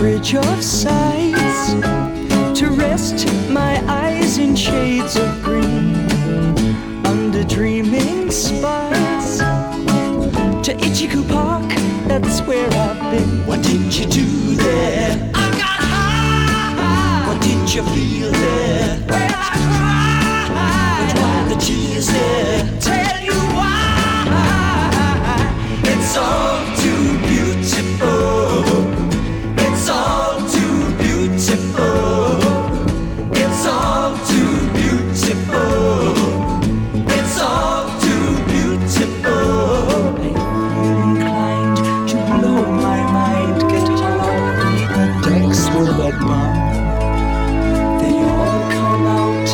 bridge of sights, to rest my eyes in shades of green, under dreaming spires, to Itchycoo Park, that's where I've been. What did you do there? I got high. What did you feel there? Well, I cried. But why the tears there? Tell you why. It's all too beautiful. It's all too beautiful. It's all too beautiful. It's all too beautiful. Inclined to blow my mind, get hung up the decks with that bomb. They all come out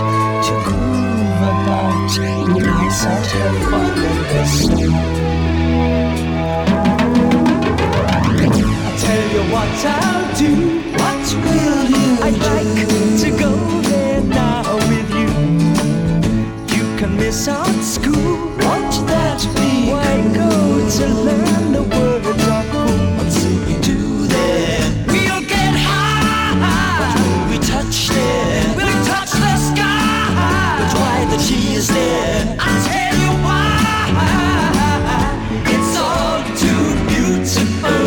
to groove about, and I sat have fun in the sun. I'll tell you what I'll do. What will you I'd like to go there now with you. You can miss out school. Won't that be? Why go to learn the words are cool? What's it we do there? We'll get high. What will we touch there? We'll touch the sky. But why the tears there? I'll tell you why. It's all too beautiful.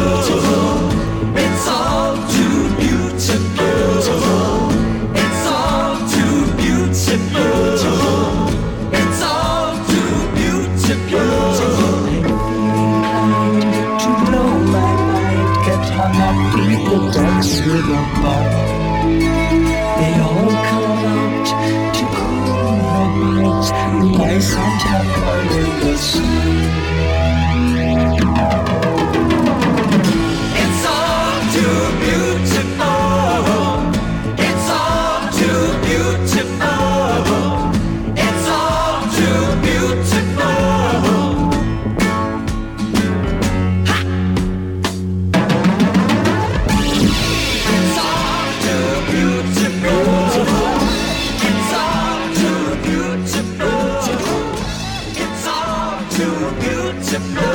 It's all too beautiful. It's all too beautiful. It's all too beautiful. Inclined to blow my mind, get hung up, beat the decks with a bomb. They all come out to groove about, and I sat have fun in the sun. It's all too beautiful. It's all too beautiful. It's all too beautiful. Ha! It's all too beautiful. It's all too beautiful. It's all too beautiful.